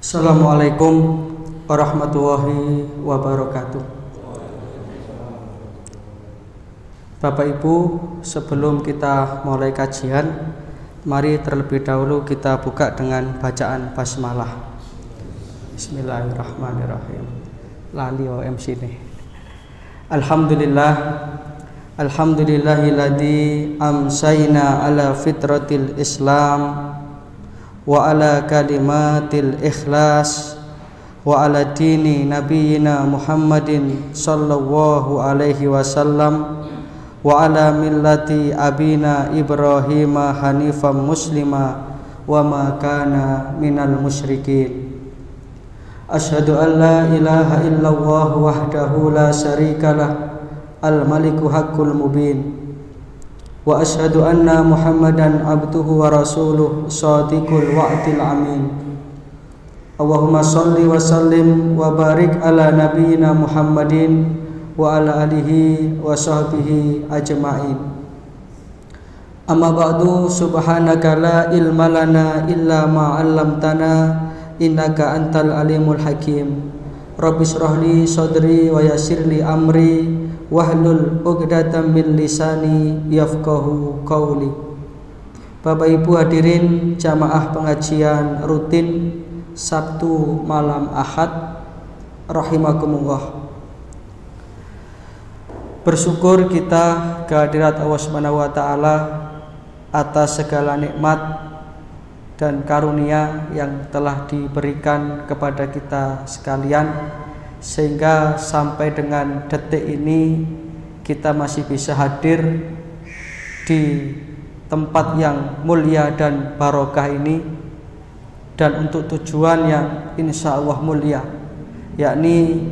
Assalamualaikum warahmatullahi wabarakatuh. Bapak Ibu, sebelum kita mulai kajian, mari terlebih dahulu kita buka dengan bacaan basmalah. Bismillahirrahmanirrahim. Lali MC nih. Alhamdulillah, alhamdulillahilladzi amsayna ala fitratil Islam wa ala kalimatil ikhlas wa ala dini nabiyina Muhammadin sallallahu alaihi wasallam wa ala millati abina Ibrahim hanifan muslima wa ma kana minal musyrikin. Asyhadu an la ilaha illallah wahdahu la syarikalah al-maliku haqqul mubin wa asyhadu anna Muhammadan abduhu wa rasuluh shadiqul wa'dil amin. Allahumma shalli wa sallim wa barik ala nabiyyina Muhammadin wa ala alihi wa sahbihi ajma'in. Amma ba'du, subhanaka la ilma lana illa ma 'allamtana innaka antal alimul hakim. Rabbi shrah li sadri wa yassir li amri wahlul 'uqdatam min lisani yafqahu qawli. Bapak Ibu hadirin jamaah pengajian rutin Sabtu malam Ahad rahimakumullah. Bersyukur kita kehadirat Allah Subhanahu wa taala atas segala nikmat dan karunia yang telah diberikan kepada kita sekalian, sehingga sampai dengan detik ini kita masih bisa hadir di tempat yang mulia dan barokah ini, dan untuk tujuan yang insya Allah mulia, yakni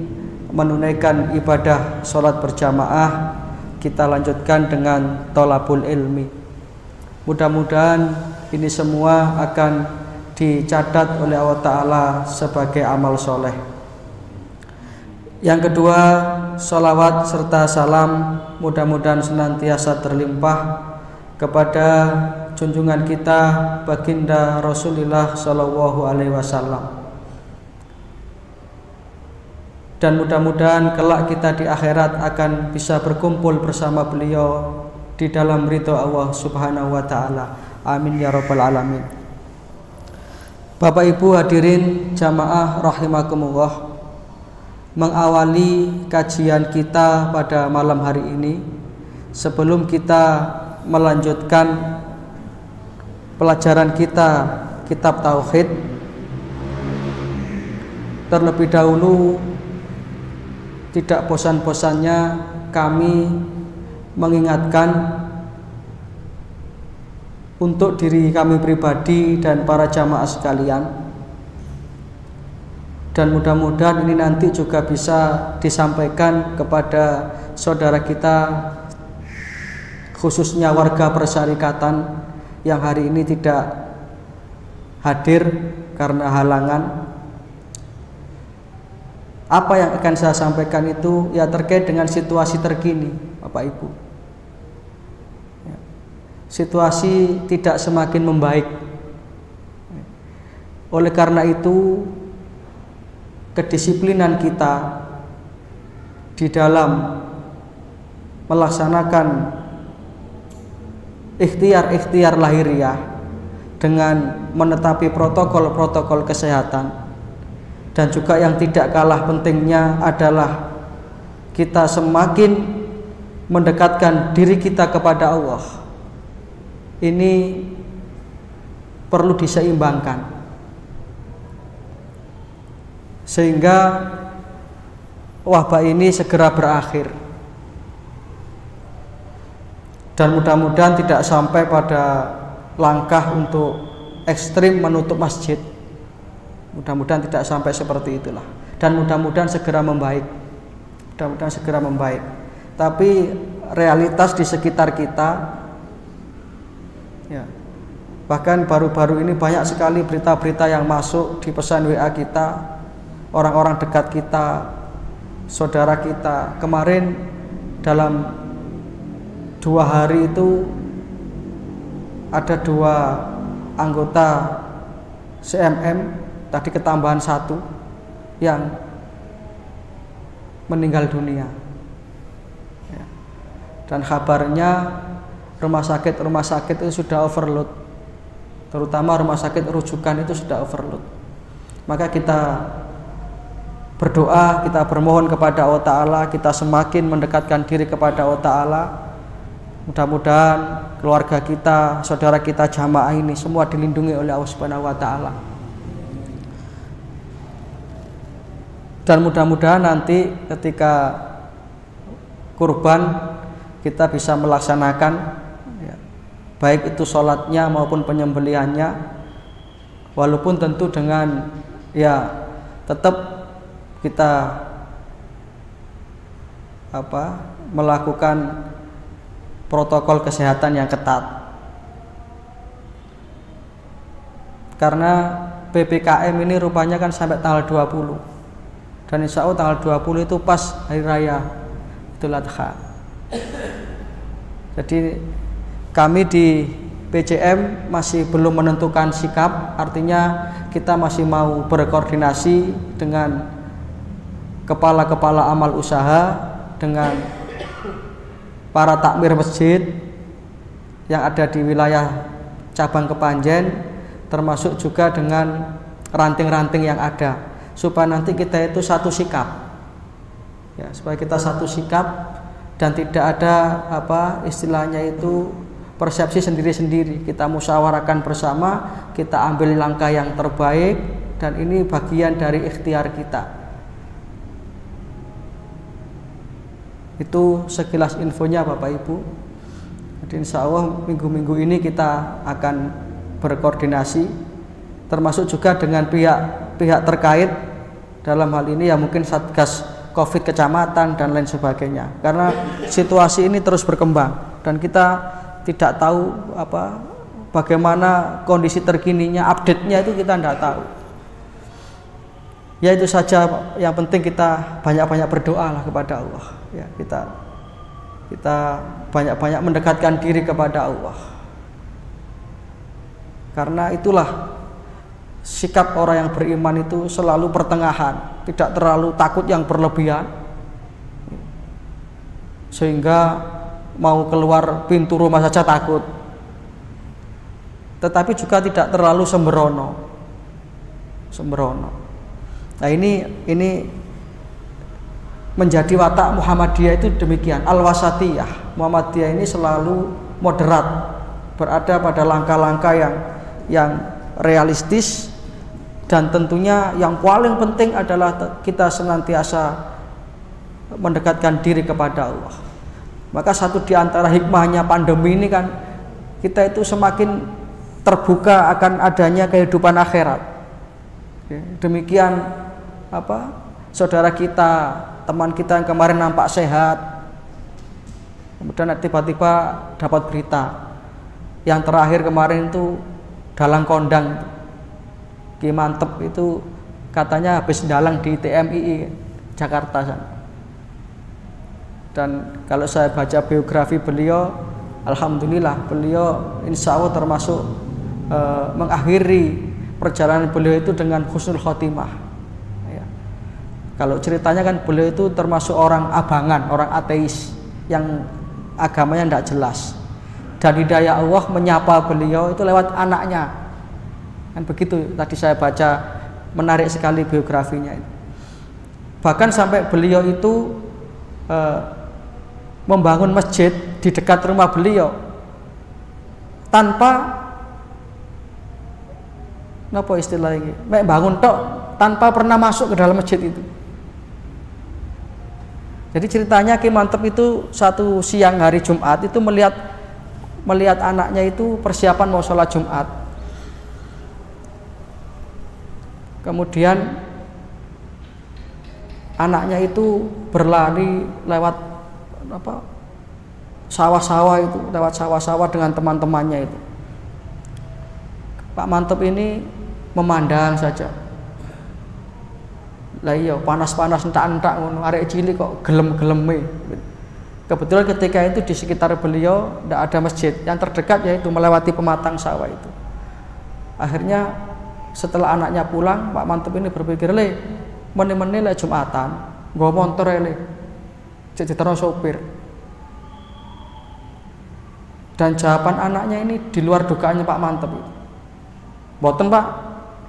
menunaikan ibadah sholat berjamaah. Kita lanjutkan dengan tholabul ilmi. Mudah-mudahan ini semua akan dicatat oleh Allah Ta'ala sebagai amal soleh. Yang kedua, sholawat serta salam mudah-mudahan senantiasa terlimpah kepada junjungan kita baginda Rasulullah Shallallahu Alaihi Wasallam. Dan mudah-mudahan kelak kita di akhirat akan bisa berkumpul bersama beliau di dalam ridho Allah Subhanahu wa taala. Amin ya rabbal alamin. Bapak Ibu hadirin jamaah rahimakumullah, mengawali kajian kita pada malam hari ini, sebelum kita melanjutkan pelajaran kita kitab tauhid, terlebih dahulu tidak bosan-bosannya kami mengingatkan untuk diri kami pribadi dan para jamaah sekalian, dan mudah-mudahan ini nanti juga bisa disampaikan kepada saudara kita, khususnya warga persyarikatan yang hari ini tidak hadir karena halangan. Apa yang akan saya sampaikan itu ya terkait dengan situasi terkini, Bapak Ibu. Situasi tidak semakin membaik. Oleh karena itu, kedisiplinan kita di dalam melaksanakan ikhtiar-ikhtiar lahiriah dengan menetapi protokol-protokol kesehatan, dan juga yang tidak kalah pentingnya adalah kita semakin mendekatkan diri kita kepada Allah. Ini perlu diseimbangkan sehingga wabah ini segera berakhir, dan mudah-mudahan tidak sampai pada langkah untuk ekstrim menutup masjid. Mudah-mudahan tidak sampai seperti itulah, dan mudah-mudahan segera membaik. Mudah-mudahan segera membaik. Tapi realitas di sekitar kita, ya, bahkan baru-baru ini banyak sekali berita-berita yang masuk di pesan WA kita, orang-orang dekat kita, saudara kita. Kemarin dalam 2 hari itu ada 2 anggota CMM tadi ketambahan satu yang meninggal dunia. Ya. Dan kabarnya rumah sakit itu sudah overload, terutama rumah sakit rujukan itu sudah overload. Maka kita berdoa, kita bermohon kepada Allah Ta'ala, kita semakin mendekatkan diri kepada Allah Ta'ala. Mudah-mudahan keluarga kita, saudara kita jamaah ini semua dilindungi oleh Allah Subhanahu wa Ta'ala. Dan mudah-mudahan nanti ketika kurban kita bisa melaksanakan ya, baik itu sholatnya maupun penyembelihannya, walaupun tentu dengan ya tetap kita melakukan protokol kesehatan yang ketat, karena PPKM ini rupanya kan sampai tanggal 20, dan insya Allah tanggal 20 itu pas hari raya Idul Adha. Jadi kami di PCM masih belum menentukan sikap, artinya kita masih mau berkoordinasi dengan kepala-kepala amal usaha, dengan para takmir masjid yang ada di wilayah cabang Kepanjen, termasuk juga dengan ranting-ranting yang ada, supaya nanti kita itu satu sikap ya, supaya kita satu sikap dan tidak ada istilahnya itu persepsi sendiri-sendiri. Kita musyawarahkan bersama, kita ambil langkah yang terbaik, dan ini bagian dari ikhtiar kita. Itu sekilas infonya Bapak Ibu. Jadi insya Allah minggu-minggu ini kita akan berkoordinasi, termasuk juga dengan pihak terkait dalam hal ini ya mungkin Satgas Covid kecamatan dan lain sebagainya, karena situasi ini terus berkembang dan kita tidak tahu bagaimana kondisi terkininya, update-nya itu kita tidak tahu. Ya itu saja, yang penting kita banyak-banyak berdoa lah kepada Allah ya, kita banyak-banyak mendekatkan diri kepada Allah, karena itulah sikap orang yang beriman itu selalu pertengahan, tidak terlalu takut yang berlebihan sehingga mau keluar pintu rumah saja takut, tetapi juga tidak terlalu sembrono. Nah ini menjadi watak Muhammadiyah itu demikian, al-wasatiyah. Muhammadiyah ini selalu moderat, berada pada langkah-langkah yang realistis, dan tentunya yang paling penting adalah kita senantiasa mendekatkan diri kepada Allah. Maka satu di antara hikmahnya pandemi ini kan, kita itu semakin terbuka akan adanya kehidupan akhirat. Demikian saudara kita, teman kita yang kemarin nampak sehat, kemudian tiba-tiba dapat berita. Yang terakhir kemarin itu dalang kondang Ki Mantep itu katanya habis dalang di TMII Jakarta sana. Dan kalau saya baca biografi beliau, alhamdulillah beliau insya Allah termasuk mengakhiri perjalanan beliau itu dengan husnul khotimah ya. Kalau ceritanya kan beliau itu termasuk orang abangan, orang ateis yang agamanya tidak jelas, dan hidayah Allah menyapa beliau itu lewat anaknya kan begitu. Tadi saya baca, menarik sekali biografinya itu. Bahkan sampai beliau itu membangun masjid di dekat rumah beliau tanpa istilahnya bangun tok, tanpa pernah masuk ke dalam masjid itu. Jadi ceritanya Ki Mantep itu satu siang hari Jumat itu melihat anaknya itu persiapan mau sholat Jumat. Kemudian anaknya itu berlari lewat sawah-sawah itu, lewat sawah-sawah dengan teman-temannya itu. Pak Mantep ini memandang saja. Lah iya, panas-panas entak-entak ngono, arek cilik kok gelem-geleme. Kebetulan ketika itu di sekitar beliau tidak ada masjid, yang terdekat yaitu melewati pematang sawah itu. Akhirnya Setelah anaknya pulang, Pak Mantep ini berpikir, meni-meni le Jumatan, nggo motor le. Cek diterus sopir. Dan jawaban anaknya ini di luar dugaannya Pak Mantep. Mboten, Pak.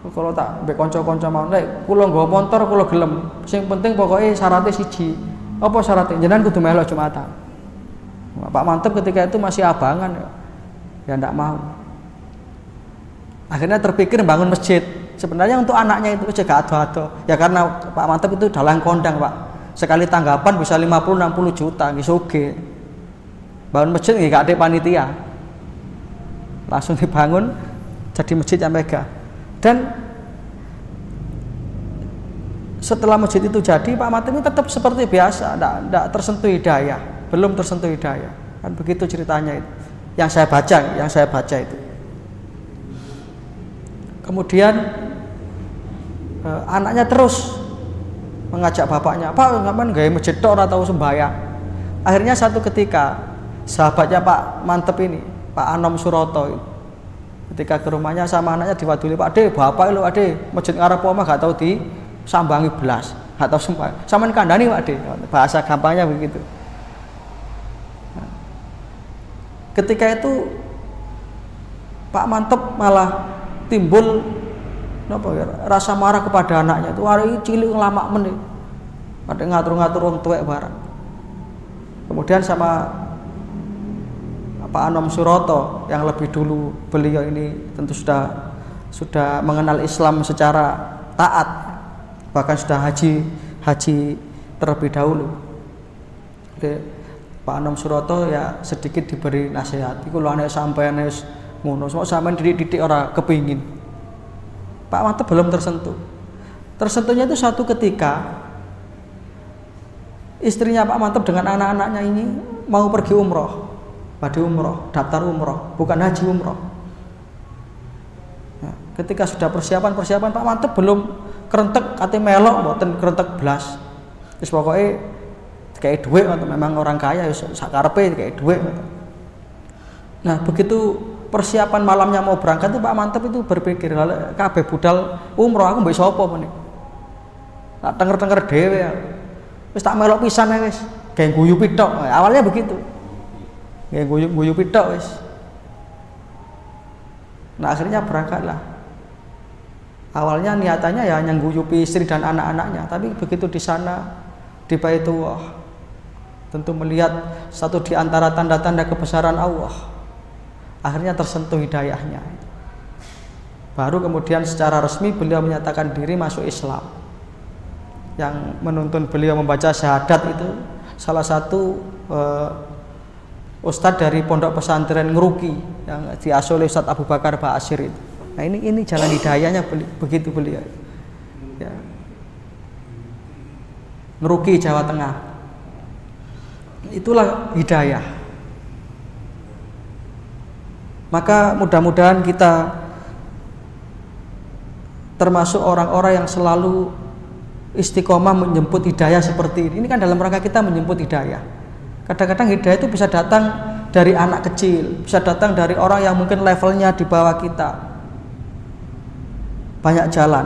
Kalau tak mbek kanca-kanca mau, kula nggo motor kula gelem. Sing penting pokoknya syaratnya siji. Apa syaratnya? Jenengan kudu melok Jumatan. Pak Mantep ketika itu masih abangan ya ndak mau. Akhirnya terpikir bangun masjid. Sebenarnya untuk anaknya itu juga ado-ado. Ya karena Pak Mantep itu dalang kondang, Pak. Sekali tanggapan bisa 50-60 juta, nggih sugih. Bangun masjid nggih gak ada panitia. Langsung dibangun jadi masjid yang megah. Dan setelah masjid itu jadi, Pak Mantep ini tetap seperti biasa, tidak tersentuh hidayah, belum tersentuh hidayah. Kan begitu ceritanya itu. Yang saya baca itu. Kemudian anaknya terus mengajak bapaknya, Pak, ngapain gaya masjid tok ora tau sembahyang. Akhirnya satu ketika sahabatnya Pak Mantep ini, Pak Anom Suroto, ketika ke rumahnya sama anaknya diwaduli, Pak Ade, bapak lu Ade, masjid ngarep omah gak tau di sambangi belas, gak tau sembahyang. Sampeyan kandhani Pak Ade, bahasa gampangnya begitu. Nah, ketika itu Pak Mantep malah timbul rasa marah kepada anaknya itu, hari cilik lama meneh pada ngatur-ngatur wong tuwek barang. Kemudian sama Pak Anom Suroto yang lebih dulu, beliau ini tentu sudah mengenal Islam secara taat, bahkan sudah haji terlebih dahulu. Oke, Pak Anom Suroto ya sedikit diberi nasihat. Iku lho anak sampeyan wis ngono, sok sampean didik-didik ora kepingin. Pak Mantep belum tersentuh. Tersentuhnya itu satu ketika istrinya Pak Mantep dengan anak-anaknya ini mau pergi umroh, pada umroh, daftar umroh, bukan haji umroh. Nah, ketika sudah persiapan Pak Mantep belum kerentek, kate melok, mboten kerentek blas. Wis pokoke kayak duit, memang orang kaya, sakarepe kayak duit. Nah, begitu persiapan malamnya mau berangkat itu Pak Mantep itu berpikir, kabeh budal umroh aku mbek sapa meneh. Tak tenger-tenger dhewe. Wis tak melok pisan ae wis, gawe guyupi tok. Awalnya begitu. Gawe guyupi tok wis. Nah, akhirnya berangkatlah. Awalnya niatannya ya hanya guyupi istri dan anak-anaknya, tapi begitu di sana di Baitullah, tentu melihat satu di antara tanda-tanda kebesaran Allah. Akhirnya tersentuh hidayahnya. Baru kemudian secara resmi beliau menyatakan diri masuk Islam. Yang menuntun beliau membaca syahadat itu salah satu ustadz dari pondok pesantren Ngeruki yang diasuh oleh Ustadz Abu Bakar Ba'asyir itu. Nah, ini jalan hidayahnya begitu beliau. Ya. Ngeruki, Jawa Tengah. Itulah hidayah. Maka mudah-mudahan kita termasuk orang-orang yang selalu istiqomah menjemput hidayah seperti ini. Ini kan dalam rangka kita menjemput hidayah. Kadang-kadang hidayah itu bisa datang dari anak kecil, bisa datang dari orang yang mungkin levelnya di bawah kita. Banyak jalan.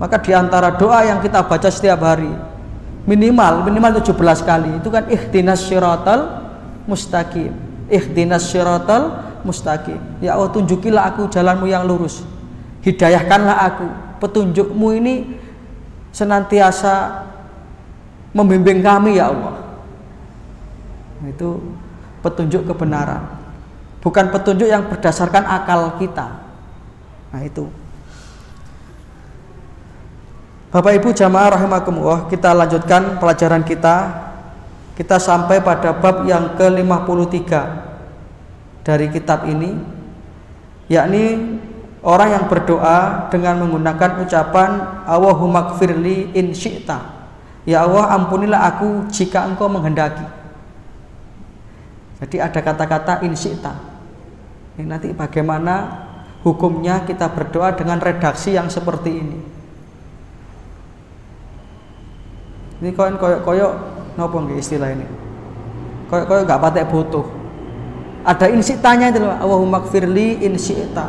Maka di antara doa yang kita baca setiap hari, minimal 17 kali, itu kan ihdinas syiratal mustaqim. Ihdinas syiratal mustaqim. Ya Allah, tunjukilah aku jalanmu yang lurus. Hidayahkanlah aku. Petunjukmu ini senantiasa membimbing kami ya Allah. Itu petunjuk kebenaran. Bukan petunjuk yang berdasarkan akal kita. Nah, itu. Bapak Ibu jamaah rahimakumullah, kita lanjutkan pelajaran kita. Kita sampai pada bab yang ke-53 dari kitab ini, yakni orang yang berdoa dengan menggunakan ucapan Allahumma gfirli in syi'ta. Ya Allah, ampunilah aku jika engkau menghendaki. Jadi ada kata-kata in syi'ta. Ini nanti bagaimana hukumnya kita berdoa dengan redaksi yang seperti ini. Ini koyok napa nggih istilah ini? Koyok enggak patek butuh. Ada in syi'tanya itu loh, Allahumma gfirli in syi'ta.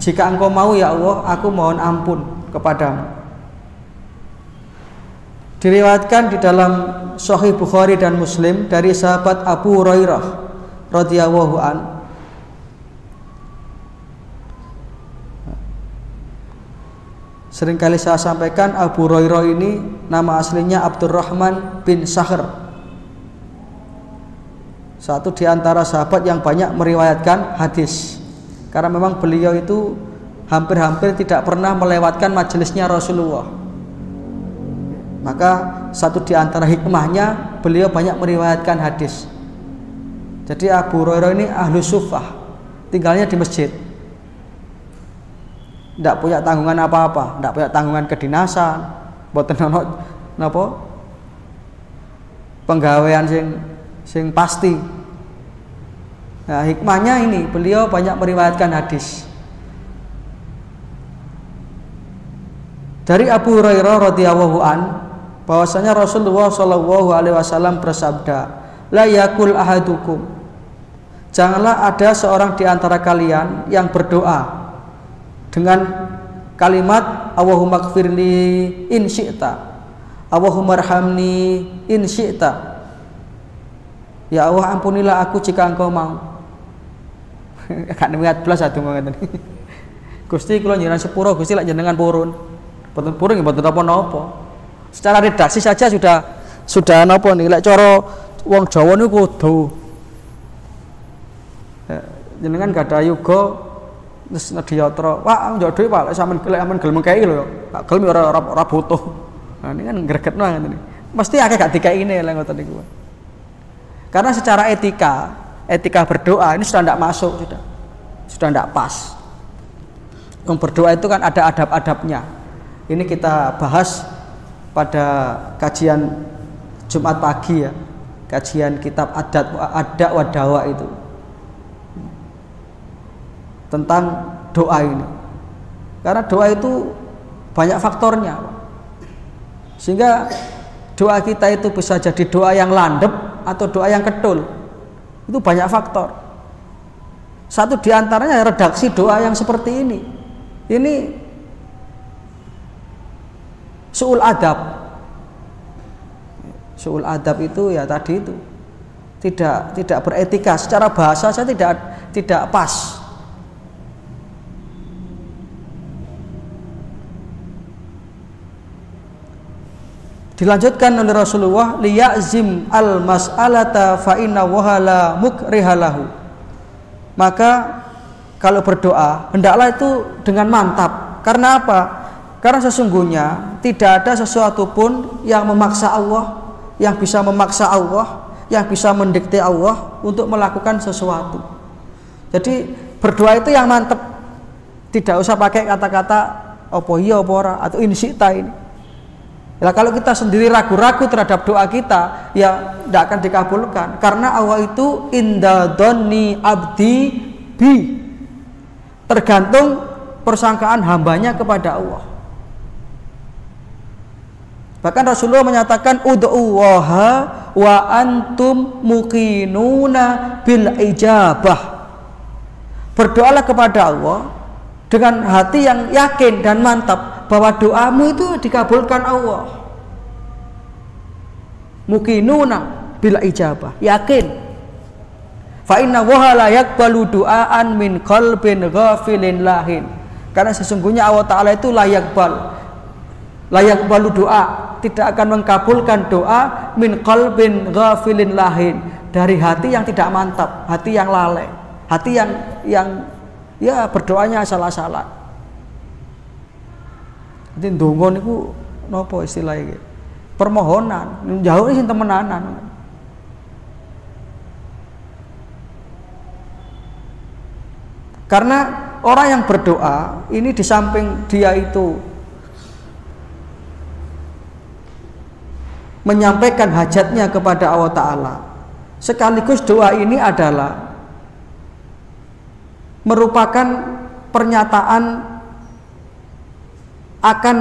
jika engkau mau ya Allah, aku mohon ampun kepadamu. Diriwayatkan di dalam Sahih Bukhari dan Muslim dari sahabat Abu Hurairah radhiyallahu an. Seringkali saya sampaikan Abu Hurairah ini nama aslinya Abdurrahman bin Sakhr. Satu di antara sahabat yang banyak meriwayatkan hadis. Karena memang beliau itu hampir-hampir tidak pernah melewatkan majelisnya Rasulullah. Maka satu di antara hikmahnya beliau banyak meriwayatkan hadis. Jadi Abu Hurairah ini ahlu sufah, tinggalnya di masjid. Tidak punya tanggungan apa-apa, tidak punya tanggungan kedinasan, boten ono napa penggawean sing pasti. Nah, hikmahnya ini beliau banyak meriwayatkan hadis. Dari Abu Hurairah radhiyallahu an bahwasanya Rasulullah shallallahu alaihi wasallam bersabda, la yakul ahadukum, janganlah ada seorang di antara kalian yang berdoa dengan kalimat Allahumma gfirli in syi'ta, Allahumma arhamni in syi'ta, ya Allah ampunilah aku jika engkau mau. Kan niat blas atuh ngoten. Gusti kula njenengan sepuro, Gusti lak jenengan purun. Boten purun nggih boten napa-napa. Secara redaksi saja sudah napa nih, lek cara wong Jawa niku kudu jenengan gadah yoga terus nadiyatra, wah njok dhuwit Pak, lek sampean gelem kei lho, tak gelem ora butuh. Nah ini kan gregetno ngene iki. Mesti akeh gak dikeine lek ngoten niku. Karena secara etika berdoa ini sudah tidak masuk, sudah tidak pas. Yang berdoa itu kan ada adab-adabnya. Ini kita bahas pada kajian Jumat pagi ya, kajian kitab Ad-Da' wa Dawa itu tentang doa ini. Karena doa itu banyak faktornya, sehingga doa kita itu bisa jadi doa yang landep atau doa yang ketul. Itu banyak faktor. Satu diantaranya redaksi doa yang seperti ini. Ini su'ul adab. Su'ul adab itu ya tadi itu tidak beretika, secara bahasa saya tidak pas. Dilanjutkan oleh Rasulullah, liya'zim al-mas'alata fa inna wahala mukrihalahu. Maka kalau berdoa hendaklah itu dengan mantap. Karena apa? Karena sesungguhnya tidak ada sesuatu pun yang memaksa Allah, yang bisa memaksa Allah, yang bisa mendikte Allah untuk melakukan sesuatu. Jadi berdoa itu yang mantap. Tidak usah pakai kata-kata opo iya opo ora atau insita ini. Nah, kalau kita sendiri ragu-ragu terhadap doa kita, ya tidak akan dikabulkan. Karena Allah itu inda dhanni abdi bi, tergantung persangkaan hambanya kepada Allah. Bahkan Rasulullah menyatakan ud'uwaha wa antum muqinuna bil ijabah. Berdoalah kepada Allah dengan hati yang yakin dan mantap bahwa doamu itu dikabulkan Allah. Muqinuna bil ijabah, yakin. Fa inna wa la yaqbalu du'aan min qalbin ghafilin lahin. Karena sesungguhnya Allah Ta'ala itu layak balu doa, tidak akan mengkabulkan doa min qalbin ghafilin lahin, dari hati yang tidak mantap, hati yang lalai, hati yang ya berdoanya salah-salah. Jadi ndonga niku napa istilahnya? Permohonan, jauh sing temenanan. Karena orang yang berdoa ini di samping dia itu menyampaikan hajatnya kepada Allah Ta'ala, sekaligus doa ini adalah merupakan pernyataan akan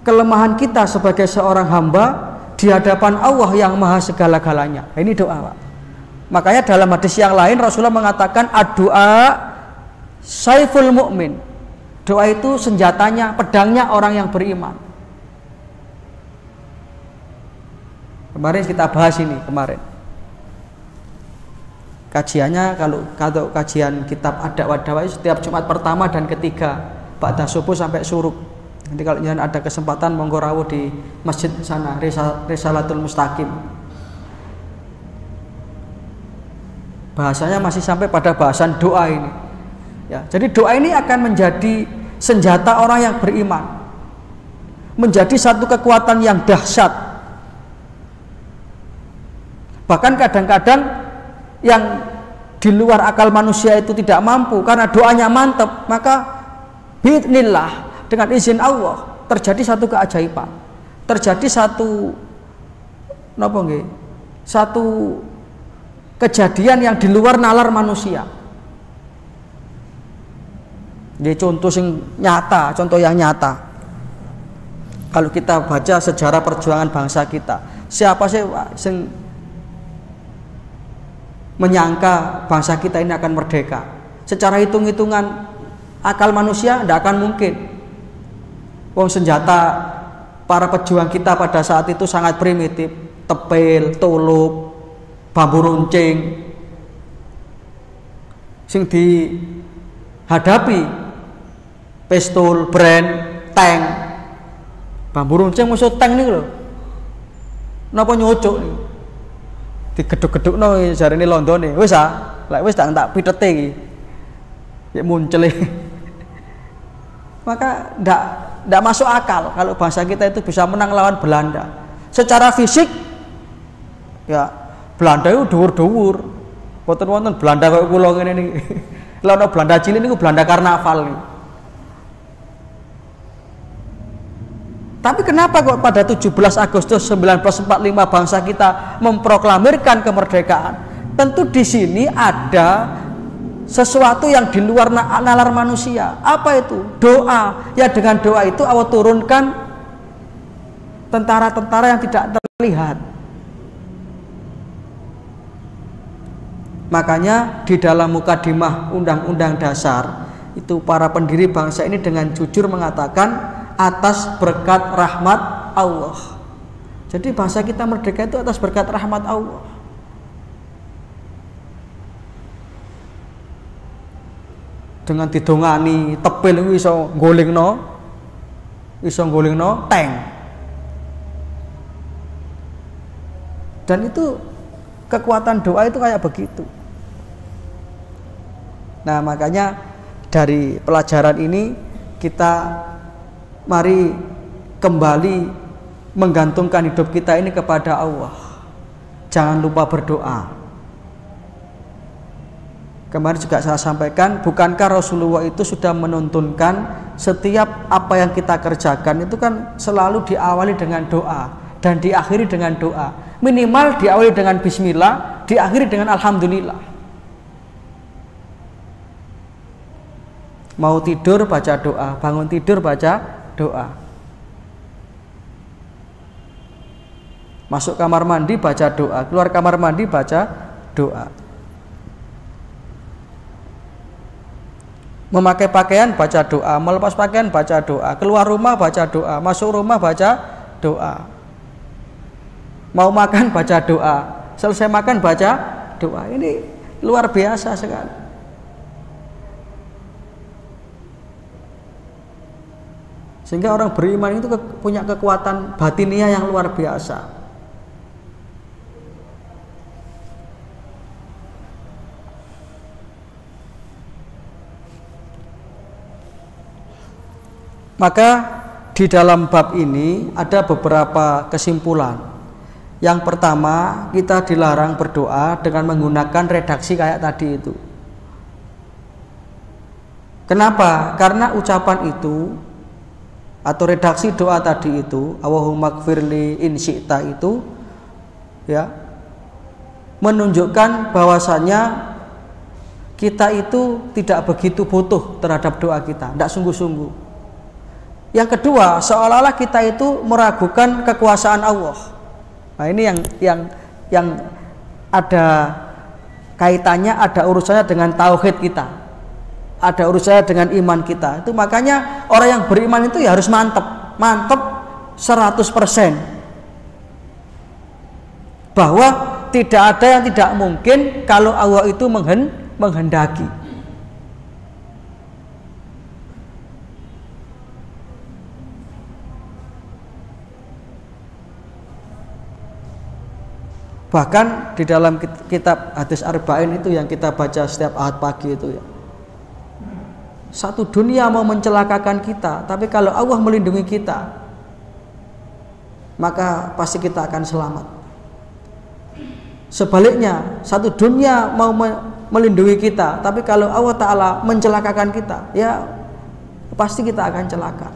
kelemahan kita sebagai seorang hamba di hadapan Allah yang maha segala-galanya. Ini doa, Pak. Makanya dalam hadis yang lain Rasulullah mengatakan ad-du'a saiful mu'min. Doa itu senjatanya, pedangnya orang yang beriman. Kemarin kita bahas ini kemarin. Kajiannya kalau kajian kitab Ad-Da'wah setiap Jumat pertama dan ketiga ba'da subuh sampai suruk. Nanti kalau jangan ada kesempatan monggo rawuh di masjid sana, Risalatul Mustaqim. Bahasanya masih sampai pada bahasan doa ini. Ya, jadi doa ini akan menjadi senjata orang yang beriman. Menjadi satu kekuatan yang dahsyat. Bahkan kadang-kadang yang di luar akal manusia itu tidak mampu karena doanya mantap, maka biidznillah, dengan izin Allah terjadi satu keajaiban, terjadi satu kejadian yang di luar nalar manusia. Jadi contoh yang nyata. Kalau kita baca sejarah perjuangan bangsa kita, siapa sih yang menyangka bangsa kita ini akan merdeka? Secara hitung-hitungan akal manusia tidak akan mungkin. Wong senjata para pejuang kita pada saat itu sangat primitif, tepil, tulup, bambu runcing. Sing dihadapi pistol, brand, tank. Bambu runcing musuh tank nih lho. Napa nyocok nih? Digeduk-gedukno jarene Londone. Wis lek wis tak pitete iki. Ya muncul. Maka ndak masuk akal kalau bangsa kita itu bisa menang lawan Belanda. Secara fisik ya Belanda itu dhuwur-dhuwur. Wonten Belanda kaya kula ngene niki. Lah ono Belanda cilik niku Belanda karnaval nih. Tapi kenapa kok pada 17 Agustus 1945 bangsa kita memproklamirkan kemerdekaan? Tentu di sini ada sesuatu yang di luar nalar manusia. Apa itu? Doa. Ya dengan doa itu Allah turunkan tentara-tentara yang tidak terlihat. Makanya di dalam mukadimah Undang-Undang Dasar itu para pendiri bangsa ini dengan jujur mengatakan atas berkat rahmat Allah. Jadi bangsa kita merdeka itu atas berkat rahmat Allah. Dengan didongani tepil iso nggolingno tank. Dan itu kekuatan doa itu kayak begitu. Nah, makanya dari pelajaran ini kita mari kembali menggantungkan hidup kita ini kepada Allah. Jangan lupa berdoa. Kemarin juga saya sampaikan, bukankah Rasulullah itu sudah menuntunkan setiap apa yang kita kerjakan itu kan selalu diawali dengan doa dan diakhiri dengan doa. Minimal diawali dengan bismillah, diakhiri dengan alhamdulillah. Mau tidur baca doa, bangun tidur baca doa. Masuk kamar mandi baca doa, keluar kamar mandi baca doa. Memakai pakaian baca doa, melepas pakaian baca doa, keluar rumah baca doa, masuk rumah baca doa. Mau makan baca doa, selesai makan baca doa. Ini luar biasa sekali. Sehingga orang beriman itu punya kekuatan batiniah yang luar biasa. Maka di dalam bab ini ada beberapa kesimpulan. Yang pertama, kita dilarang berdoa dengan menggunakan redaksi kayak tadi itu. Kenapa? Karena ucapan itu atau redaksi doa tadi itu, Allahumma gfirli in syi'ta itu ya menunjukkan bahwasanya kita itu tidak begitu butuh terhadap doa kita, tidak sungguh-sungguh. Yang kedua, seolah-olah kita itu meragukan kekuasaan Allah. Nah, ini yang ada kaitannya, ada urusannya dengan tauhid kita. ada urusannya dengan iman kita. Itu makanya orang yang beriman itu ya harus mantep 100%. Bahwa tidak ada yang tidak mungkin kalau Allah itu menghendaki. Bahkan di dalam kitab hadis arba'in itu yang kita baca setiap Ahad pagi itu ya, satu dunia mau mencelakakan kita, tapi kalau Allah melindungi kita, maka pasti kita akan selamat. Sebaliknya, satu dunia mau melindungi kita, tapi kalau Allah Ta'ala mencelakakan kita, ya pasti kita akan celaka.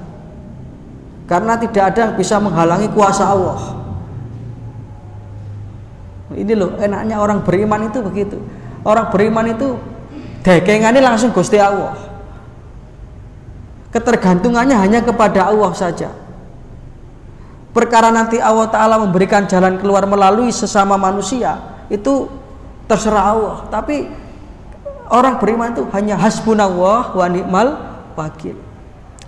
Karena tidak ada yang bisa menghalangi kuasa Allah. Ini loh enaknya orang beriman itu begitu. Orang beriman itu dekengannya langsung Gusti Allah. Ketergantungannya hanya kepada Allah saja. Perkara nanti Allah Ta'ala memberikan jalan keluar melalui sesama manusia, itu terserah Allah. Tapi orang beriman itu hanya hasbunallah wa ni'mal wakil.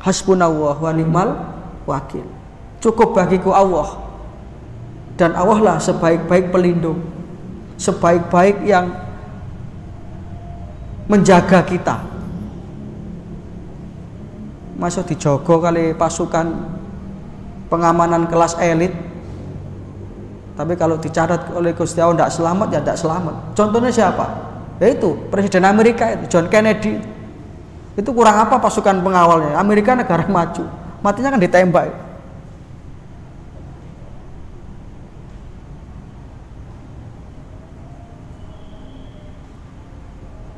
Hasbunallah wa ni'mal wakil. Cukup bagiku Allah. Dan Allah lah sebaik-baik pelindung, sebaik-baik yang menjaga kita. Masuk dijogo kali pasukan pengamanan kelas elit, tapi kalau dicatat oleh Gusti Allah tidak selamat, ya tidak selamat. Contohnya siapa? Yaitu Presiden Amerika itu, John Kennedy. Itu kurang apa pasukan pengawalnya? Amerika negara maju, matinya kan ditembak.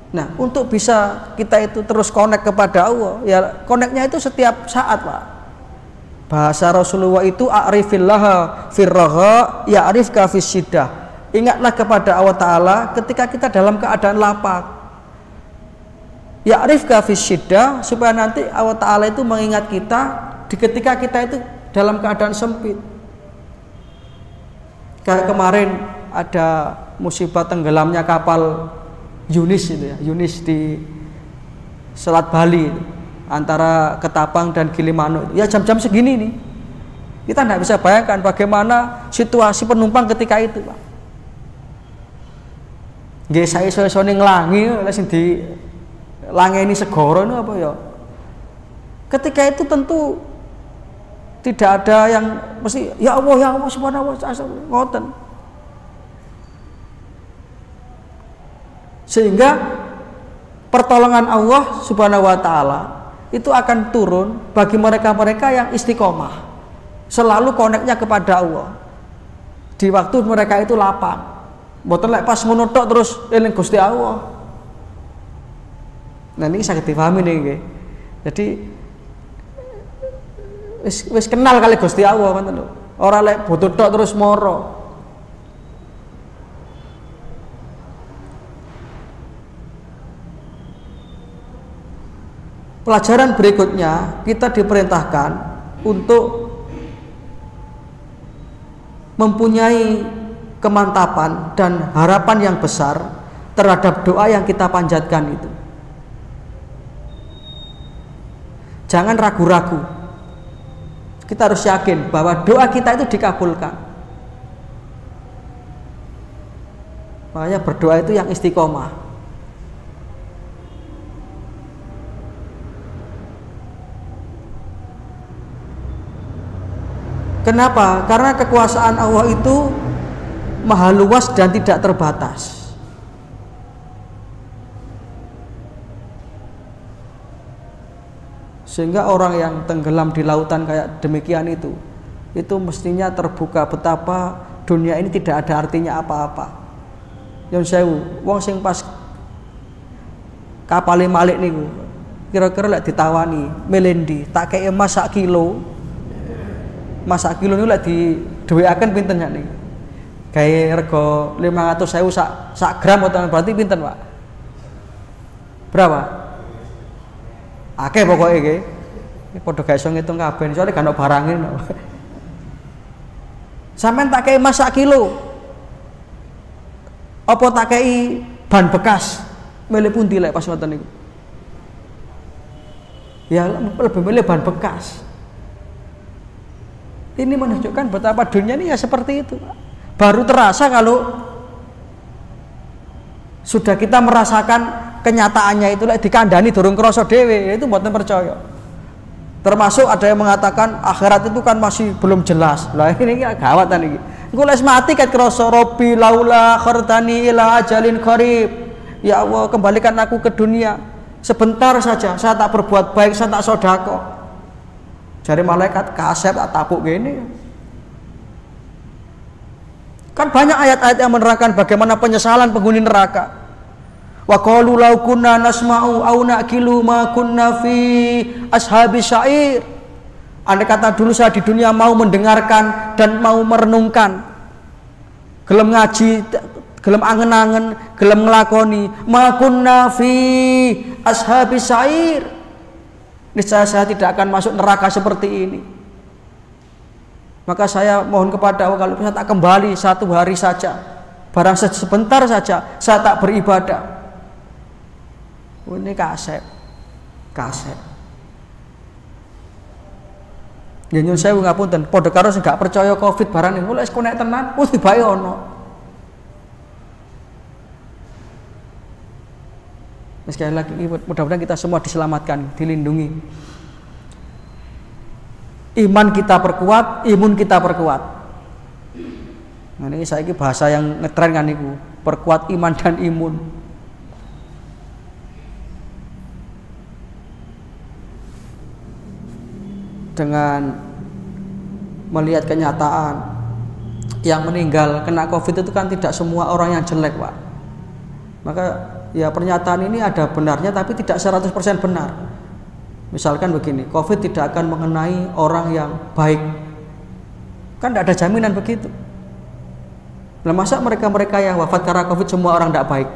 Nah, untuk bisa kita itu terus connect kepada Allah, ya connectnya itu setiap saat, Pak. Bahasa Rasulullah itu a'rifillaha firraha ya'rifka fisyidah. Ingatlah kepada Allah Ta'ala ketika kita dalam keadaan lapar. Ya'rifka fisyidah, supaya nanti Allah Ta'ala itu mengingat kita di ketika kita itu dalam keadaan sempit. Kayak kemarin ada musibah tenggelamnya kapal Yunis itu ya, Yunis di Selat Bali itu, antara Ketapang dan Gilimanuk. Ya jam-jam segini nih, kita tidak bisa bayangkan bagaimana situasi penumpang ketika itu, Pak. Nggih saya iso-iso ning nglangi lha sing di langeni segara itu apa ya. Ketika itu tentu tidak ada yang mesti ya Allah subhanahu wa ta'ala ngoten. Sehingga pertolongan Allah subhanahu wa ta'ala itu akan turun bagi mereka-mereka yang istiqomah, selalu koneknya kepada Allah di waktu mereka itu lapang. Mboten lek pas ngono tok terus eling Gusti Allah. Nah ini saged dipahami nggih. Jadi wis kenal kali Gusti Allah ngoten lho. Ora lek butuh tok terus moro. Pelajaran berikutnya, kita diperintahkan untuk mempunyai kemantapan dan harapan yang besar terhadap doa yang kita panjatkan itu. Jangan ragu-ragu. Kita harus yakin bahwa doa kita itu dikabulkan. Makanya berdoa itu yang istiqomah. Kenapa? Karena kekuasaan Allah itu maha luas dan tidak terbatas. Sehingga orang yang tenggelam di lautan kayak demikian itu mestinya terbuka betapa dunia ini tidak ada artinya apa-apa. Yon sewu, wong sing pas kapale malik niku kira-kira lek ditawani melendi tak kei emas sak kilo. Masak kilo ini lah di dheweaken pinten ya nih? Kayak rego 500.000 sak gram atau berarti pinten, Pak? Berapa? Akeh pokoknya iki. Iki padha gak iso ngitung kabeh, soalnya gak ono barange. Sampeyan tak kei emas sak kilo. Apa tak kei ban bekas? Milih pundi lek pas ngoten niku? ya lebih milih bahan bekas. Ini menunjukkan betapa dunia ini ya seperti itu. Baru terasa kalau sudah kita merasakan kenyataannya itu dikandani durung krasa dhewe, itu mboten percaya. Termasuk ada yang mengatakan akhirat itu kan masih belum jelas. Lah ini gawatan iki. Engko les mati ket krasa Rabbi laula khartani ila ajalin qarib. Ya Allah, kembalikan aku ke dunia sebentar saja, saya tak berbuat baik, saya tak sedekah. Jari malaikat kasep tak tapuk gini. Kan banyak ayat-ayat yang menerangkan bagaimana penyesalan penghuni neraka. Wa qalu law kunna nasma'u aw naqilu ma kunna fi ashabi syair. Andai kata dulu saya di dunia mau mendengarkan dan mau merenungkan, gelem ngaji, gelem angen-angen, gelem nglakoni ma kunna fi ashabi syair, niscaya saya tidak akan masuk neraka seperti ini. Maka saya mohon kepada Allah, kalau bisa tak kembali satu hari saja, barang sebentar saja, saya tak beribadah. Ini kasep. Ya nyun sewu ngapunten, padha karo sing gak percaya Covid barang niku lek konek tenan, mesti bae ono. Sekali lagi mudah-mudahan kita semua diselamatkan, dilindungi. Iman kita perkuat, imun kita perkuat. Nah ini saiki bahasa yang ngetren kan niku, perkuat iman dan imun. Dengan melihat kenyataan yang meninggal kena Covid itu kan tidak semua orang yang jelek, Pak. Maka ya pernyataan ini ada benarnya tapi tidak 100% benar. Misalkan begini, Covid tidak akan mengenai orang yang baik. Kan tidak ada jaminan begitu. Nah, masa mereka-mereka yang wafat karena Covid semua orang tidak baik?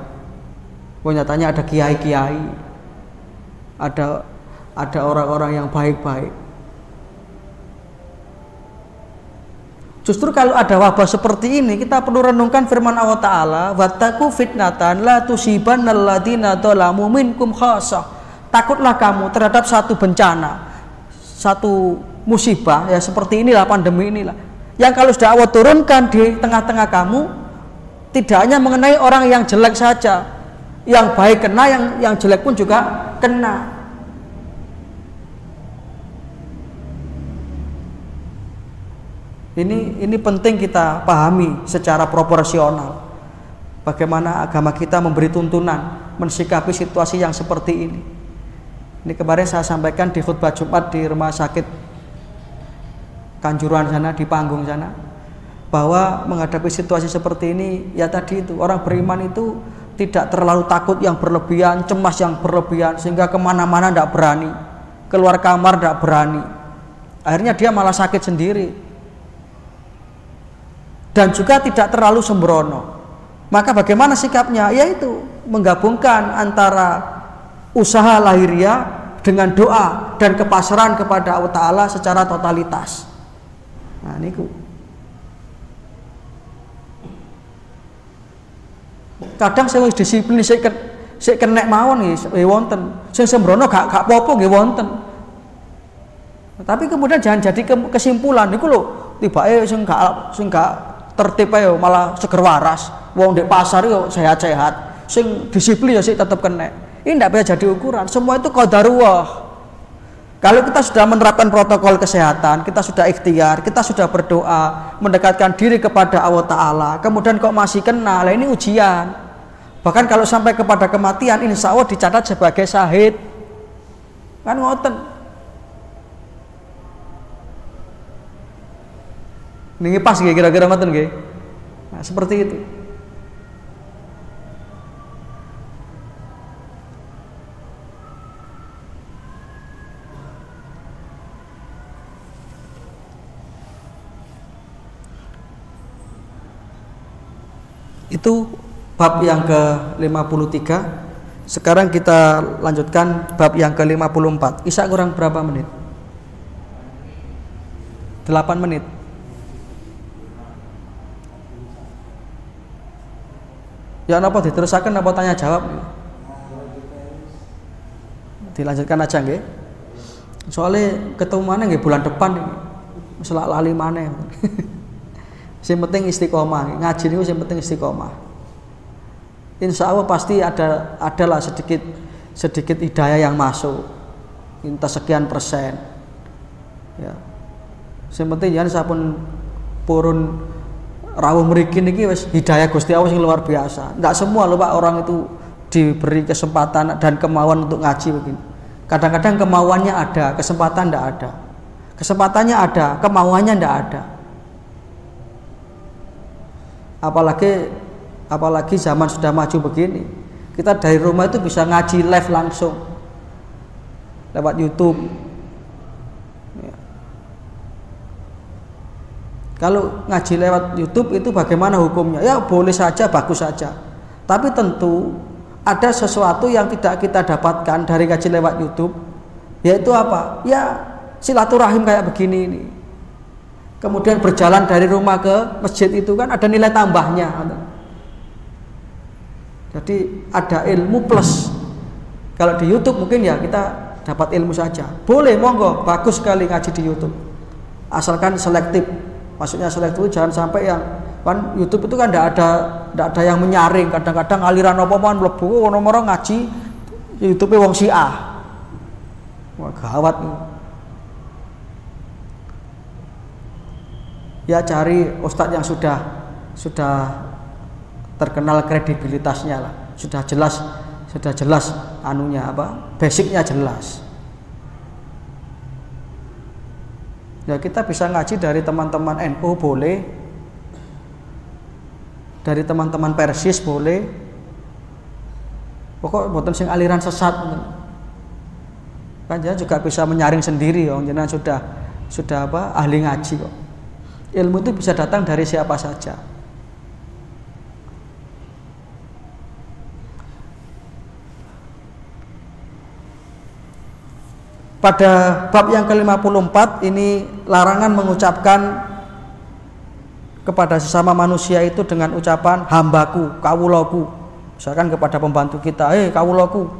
Nyatanya ada kiai-kiai, ada orang-orang yang baik-baik. Justru kalau ada wabah seperti ini, kita perlu renungkan firman Allah Ta'ala, wattaqu fitnatan la tusibannal ladzina dzalamu minkum khassah. Takutlah kamu terhadap satu bencana, satu musibah ya seperti inilah, pandemi inilah, yang kalau sudah Allah turunkan di tengah-tengah kamu, tidak hanya mengenai orang yang jelek saja, yang baik kena, yang jelek pun juga kena. Ini penting kita pahami secara proporsional. Bagaimana agama kita memberi tuntunan mensikapi situasi yang seperti ini. Ini kemarin saya sampaikan di khutbah Jumat di rumah sakit Kanjuruhan sana, di panggung sana, bahwa menghadapi situasi seperti ini, ya tadi itu, orang beriman itu tidak terlalu takut yang berlebihan, cemas yang berlebihan, sehingga kemana-mana tidak berani, keluar kamar tidak berani. Akhirnya dia malah sakit sendiri. Dan juga tidak terlalu sembrono. Maka bagaimana sikapnya? Yaitu menggabungkan antara usaha lahiriah dengan doa dan kepasrahan kepada Allah Ta'ala secara totalitas. Nah niku. Kadang saya wis disiplin sik kenek mawon nggih wonten. Sing sembrono gak apa-apa nggih wonten. Tapi kemudian jangan jadi kesimpulan niku lho, tibake sing gak tertib ayo malah seger waras, wong di pasar yo sehat-sehat, sing disiplin ya sih tetap kena. Ini tidak bisa jadi ukuran. Semua itu qadarullah. Kalau kita sudah menerapkan protokol kesehatan, kita sudah ikhtiar, kita sudah berdoa, mendekatkan diri kepada Allah Ta'ala, kemudian kok masih kena, lah ini ujian. Bahkan kalau sampai kepada kematian, insya Allah dicatat sebagai syahid. Kan ngoten. Ini pas kira-kira ngoten nggih. Nah, seperti itu. Itu bab yang ke-53. Sekarang kita lanjutkan bab yang ke-54. Isa kurang berapa menit? 8 menit. Ya napa diterusaken apa tanya jawab? Dilanjutkan aja nggih. Soalnya ketemu mana nggih bulan depan iki. Selak lali maneh. Sing penting istiqomah, ngaji niku sing penting istiqomah. Insya Allah pasti adalah sedikit hidayah yang masuk. Minta sekian persen. Ya. Sing penting jan sampun purun rawuh mriki niki wis hidayah Gusti Allah sing luar biasa. Enggak semua lho Pak orang itu diberi kesempatan dan kemauan untuk ngaji begini. Kadang-kadang kemauannya ada, kesempatan enggak ada. Kesempatannya ada, kemauannya enggak ada. Apalagi zaman sudah maju begini. Kita dari rumah itu bisa ngaji live langsung lewat YouTube. Ya. Kalau ngaji lewat YouTube itu bagaimana hukumnya? Ya boleh saja, bagus saja. Tapi tentu ada sesuatu yang tidak kita dapatkan dari ngaji lewat YouTube, yaitu apa? Ya silaturahim kayak begini ini. Kemudian berjalan dari rumah ke masjid itu kan ada nilai tambahnya. Jadi ada ilmu plus. Kalau di YouTube mungkin ya kita dapat ilmu saja. Boleh, monggo, bagus sekali ngaji di YouTube. Asalkan selektif. Maksudnya selektif itu jangan sampai yang kan YouTube itu kan tidak ada yang menyaring. Kadang-kadang aliran apa-apaan mlebu orang-orang ngaji YouTube wong Syiah. Wah, gawat nih. Ya cari ustadz yang sudah terkenal kredibilitasnya lah, sudah jelas anunya apa, basicnya jelas. Ya kita bisa ngaji dari teman-teman NU boleh, dari teman-teman Persis boleh, pokok boten sing aliran sesat kan dia juga bisa menyaring sendiri ya, jenengan sudah apa ahli ngaji kok. Ilmu itu bisa datang dari siapa saja. Pada bab yang ke-54 ini larangan mengucapkan kepada sesama manusia itu dengan ucapan hambaku, kawulaku. Misalkan kepada pembantu kita, kawulaku,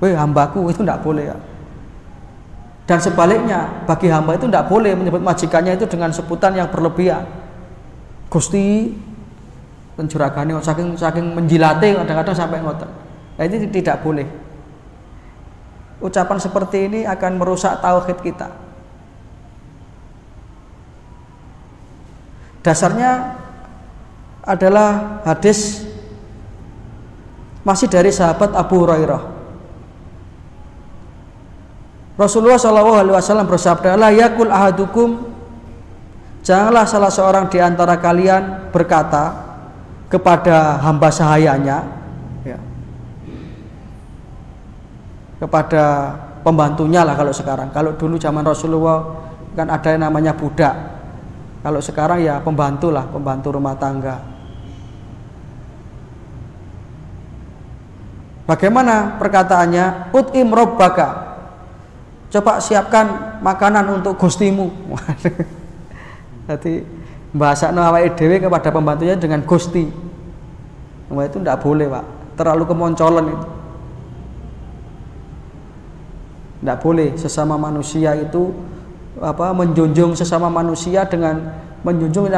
hambaku, itu tidak boleh ya. Dan sebaliknya bagi hamba itu tidak boleh menyebut majikannya itu dengan sebutan yang berlebihan. Gusti penjuragane saking menjilate kadang-kadang sampai ngoten. Nah, ini tidak boleh. Ucapan seperti ini akan merusak tauhid kita. Dasarnya adalah hadis masih dari sahabat Abu Hurairah. Rasulullah SAW bersabda, la yakul ahadukum, janganlah salah seorang di antara kalian berkata kepada hamba sahayanya, ya, kepada pembantunya lah kalau sekarang. Kalau dulu zaman Rasulullah kan ada yang namanya budak. Kalau sekarang ya pembantu lah, pembantu rumah tangga. Bagaimana perkataannya? Ut'im rabbaka, coba siapkan makanan untuk gustimu. Jadi bahasa awake dhewe kepada pembantunya dengan gusti. Wah, itu tidak boleh Pak, terlalu kemoncolan itu. Tidak boleh sesama manusia itu apa menjunjung sesama manusia dengan menjunjung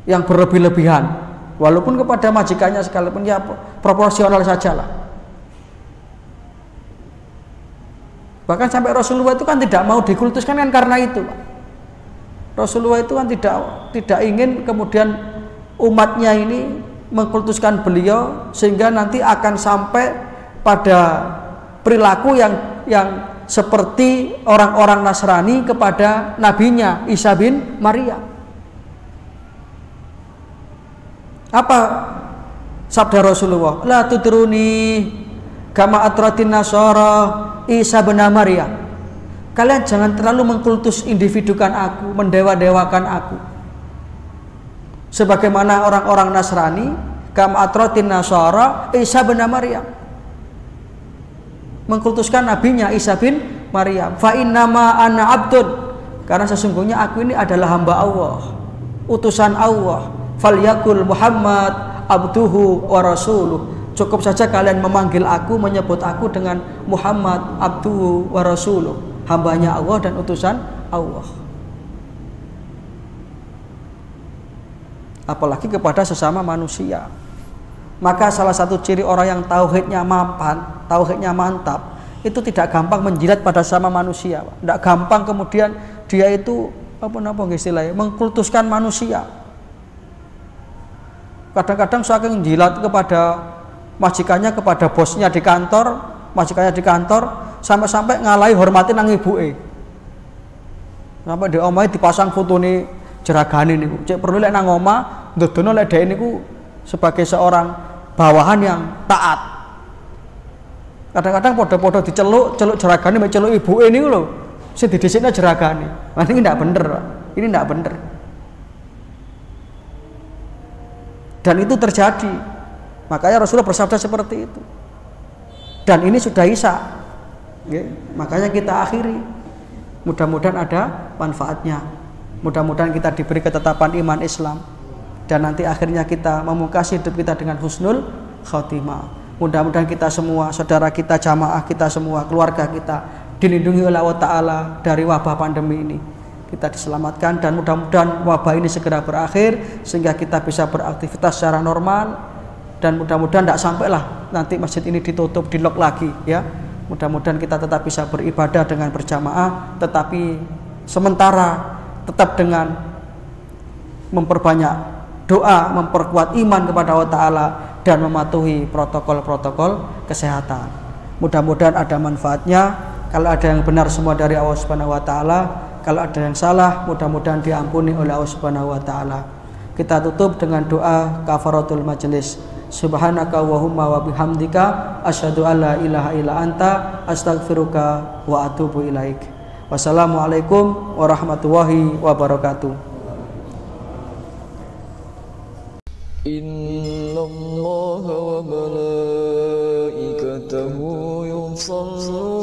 yang berlebih-lebihan. Walaupun kepada majikannya sekalipun ya proporsional sajalah. Bahkan sampai Rasulullah itu kan tidak mau dikultuskan kan karena itu, Pak. Rasulullah itu kan tidak ingin kemudian umatnya ini mengkultuskan beliau sehingga nanti akan sampai pada perilaku yang seperti orang-orang Nasrani kepada nabinya Isa bin Maryam. Apa sabda Rasulullah? La tudruni kama atratin nasara Isa bin Maryam. Kalian jangan terlalu mengkultus individukan aku, mendewa-dewakan aku. Sebagaimana orang-orang Nasrani kama atratin nasara Isa bin Maryam, mengkultuskan nabinya Isa bin Maryam. Fa innama ana abdun, karena sesungguhnya aku ini adalah hamba Allah, utusan Allah. Falyakul Muhammad abduhu wa rasuluh, Cukup saja kalian memanggil aku, menyebut aku dengan Muhammad abduhu wa rasuluh, hambanya Allah dan utusan Allah. Apalagi kepada sesama manusia. Maka salah satu ciri orang yang tauhidnya mapan, tauhidnya mantap, itu tidak gampang menjilat pada sama manusia. Tidak gampang kemudian dia itu istilahnya mengkultuskan manusia. Kadang-kadang saking jilat kepada majikannya, kepada bosnya di kantor, majikannya di kantor, sampai-sampai ngalai hormati nang ibuke. Sampai di omahe dipasang fotone jeragane niku. Cek perlu lek nang omah ndodono lek dhek niku sebagai seorang bawahan yang taat. Kadang-kadang podo-podo celuk jeragane mek celuk ibuke niku lho. Sing didhisikne jeragane. Ini ndak bener, Pak. Ini ndak bener. Dan itu terjadi. Makanya Rasulullah bersabda seperti itu. Dan ini sudah isya. Makanya kita akhiri. Mudah-mudahan ada manfaatnya. Mudah-mudahan kita diberi ketetapan iman Islam. Dan nanti akhirnya kita memungkasi hidup kita dengan husnul khotimah. Mudah-mudahan kita semua, saudara kita, jamaah kita semua, keluarga kita dilindungi oleh Allah Ta'ala dari wabah pandemi ini. Kita diselamatkan dan mudah-mudahan wabah ini segera berakhir sehingga kita bisa beraktivitas secara normal, dan mudah-mudahan tidak sampailah nanti masjid ini ditutup, di lock lagi ya. Mudah-mudahan kita tetap bisa beribadah dengan berjamaah, tetapi sementara tetap dengan memperbanyak doa, memperkuat iman kepada Allah Ta'ala dan mematuhi protokol-protokol kesehatan. Mudah-mudahan ada manfaatnya. Kalau ada yang benar semua dari Allah Subhanahu wa Ta'ala, kalau ada yang salah mudah-mudahan diampuni oleh Allah Subhanahu wa Ta'ala. Kita tutup dengan doa kafaratul majelis. Subhanaka Allahumma wa bihamdika asyhadu an la ilaha illa anta astaghfiruka wa atubu ilaik. Wassalamualaikum warahmatullahi wabarakatuh. Innallaha wa malaikatahu yusholluna